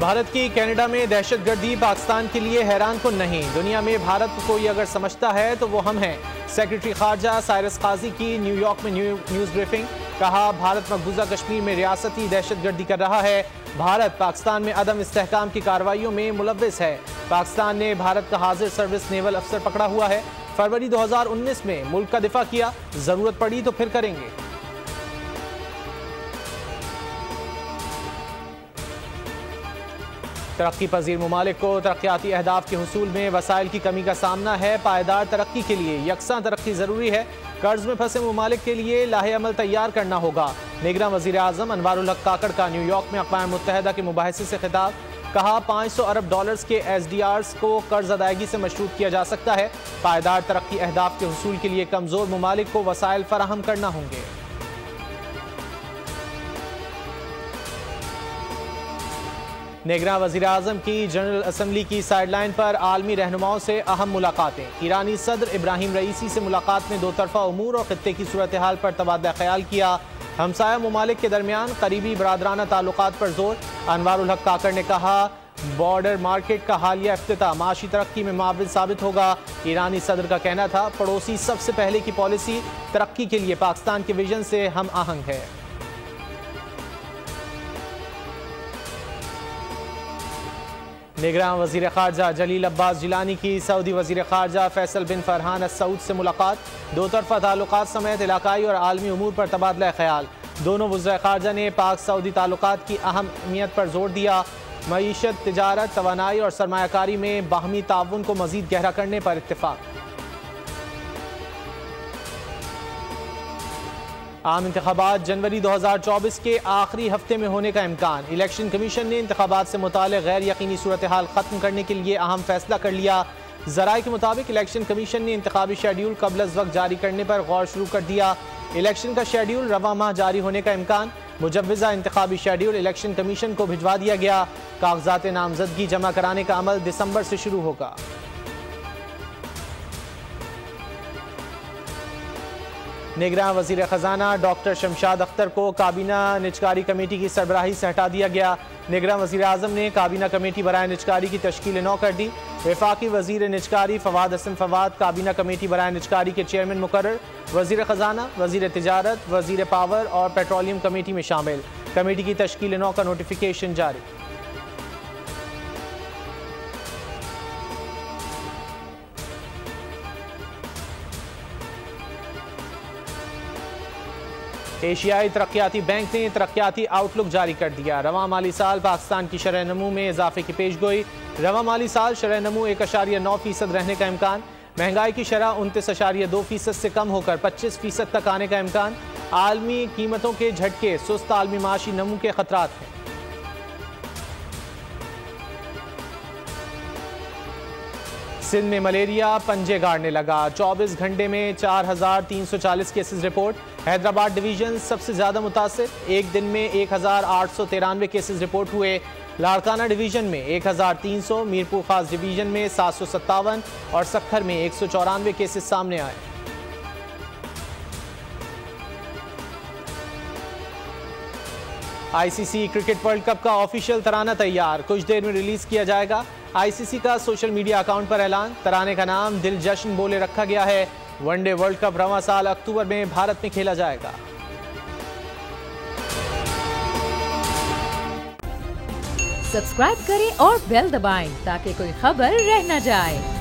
بھارت کی کینیڈا میں دہشت گردی پاکستان کے لیے حیران کن نہیں، دنیا میں بھارت کو یہ اگر سمجھتا ہے تو وہ ہم ہیں۔ سیکرٹری خارجہ سائرس قاضی کی نیو یارک میں نیوز بریفنگ، کہا بھارت مقبوضہ کشمیر میں ریاستی دہشت گردی کر رہا ہے۔ بھارت پاکستان میں عدم استحکام کی کارروائیوں میں ملوث ہے۔ پاکستان نے بھارت کا حاضر سروس نیول افسر پکڑا ہوا ہے۔ فروری 2019 میں ملک کا دفاع کیا، ضرورت پڑی تو پھر کریں گے۔ ترقی پذیر ممالک کو ترقیاتی اہداف کے حصول میں وسائل کی کمی کا سامنا ہے۔ پائیدار ترقی کے لیے یکساں ترقی ضروری ہے۔ قرض میں پھنسے ممالک کے لیے لاہ عمل تیار کرنا ہوگا۔ نگراں وزیر اعظم انوار الحق کاکڑ کا نیو یارک میں اقوام متحدہ کے مباحثے سے خطاب، کہا 500 ارب ڈالرز کے SDRs کو قرض ادائیگی سے مشروط کیا جا سکتا ہے۔ پائیدار ترقی اہداف کے حصول کے لیے کمزور ممالک کو وسائل فراہم کرنا ہوں گے۔ نگراں وزیر اعظم کی جنرل اسمبلی کی سائیڈ لائن پر عالمی رہنماؤں سے اہم ملاقاتیں۔ ایرانی صدر ابراہیم رئیسی سے ملاقات میں دو طرفہ امور اور خطے کی صورتحال پر تبادلہ خیال کیا۔ ہمسایہ ممالک کے درمیان قریبی برادرانہ تعلقات پر زور۔ انوار الحق کاکڑ نے کہا بارڈر مارکیٹ کا حالیہ افتتاح معاشی ترقی میں معاون ثابت ہوگا۔ ایرانی صدر کا کہنا تھا پڑوسی سب سے پہلے کی پالیسی ترقی کے لیے پاکستان کے ویژن سے ہم آہنگ ہے۔ نگراں وزیر خارجہ جلیل عباس جیلانی کی سعودی وزیر خارجہ فیصل بن فرحان السعود سے ملاقات، دو طرفہ تعلقات سمیت علاقائی اور عالمی امور پر تبادلہ خیال۔ دونوں وزراء خارجہ نے پاک سعودی تعلقات کی اہمیت پر زور دیا۔ معیشت، تجارت، توانائی اور سرمایہ کاری میں باہمی تعاون کو مزید گہرا کرنے پر اتفاق۔ عام انتخابات جنوری 2024 کے آخری ہفتے میں ہونے کا امکان۔ الیکشن کمیشن نے انتخابات سے متعلق غیر یقینی صورتحال ختم کرنے کے لیے اہم فیصلہ کر لیا۔ ذرائع کے مطابق الیکشن کمیشن نے انتخابی شیڈیول قبل از وقت جاری کرنے پر غور شروع کر دیا۔ الیکشن کا شیڈیول رواں ماہ جاری ہونے کا امکان۔ مجوزہ انتخابی شیڈیول الیکشن کمیشن کو بھجوا دیا گیا۔ کاغذات نامزدگی جمع کرانے کا عمل دسمبر سے شروع ہوگا۔ نگراں وزیر خزانہ ڈاکٹر شمشاد اختر کو کابینہ نجکاری کمیٹی کی سربراہی سے ہٹا دیا گیا۔ نگراں وزیر اعظم نے کابینہ کمیٹی برائے نجکاری کی تشکیل نو کر دی۔ وفاقی وزیر نجکاری فواد حسن فواد کابینہ کمیٹی برائے نجکاری کے چیئرمین مقرر۔ وزیر خزانہ، وزیر تجارت، وزیر پاور اور پیٹرولیم کمیٹی میں شامل۔ کمیٹی کی تشکیل نو کا نوٹیفیکیشن جاری۔ ایشیائی ترقیاتی بینک نے ترقیاتی آؤٹ لک جاری کر دیا۔ رواں مالی سال پاکستان کی شرح نمو میں اضافے کی پیش گوئی۔ رواں مالی سال شرح نمو 1.9% رہنے کا امکان۔ مہنگائی کی شرح 29.2% سے کم ہو کر 25% تک آنے کا امکان۔ عالمی قیمتوں کے جھٹکے، سست عالمی معاشی نمو کے خطرات ہیں۔ سندھ میں ملیریا پنجے گاڑنے لگا، 24 گھنٹے میں 4,340 کیسز رپورٹ۔ حیدرآباد ڈویژن سب سے زیادہ متاثر، ایک دن میں 1,893 کیسز رپورٹ ہوئے۔ لاڑکانہ ڈویژن میں 1,300، میرپور خاص ڈویژن میں 757 اور سکھر میں 194 کیسز سامنے آئے۔ ICC کرکٹ ورلڈ کپ کا آفیشیل ترانہ تیار، کچھ دیر میں ریلیز کیا جائے گا۔ ICC کا سوشل میڈیا اکاؤنٹ پر اعلان، ترانے کا نام دل جشن بولے رکھا گیا ہے۔ ون ڈے ورلڈ کپ رواں سال اکتوبر میں بھارت میں کھیلا جائے گا۔ سبسکرائب کریں اور بیل دبائیں تاکہ کوئی خبر رہ نہ جائے۔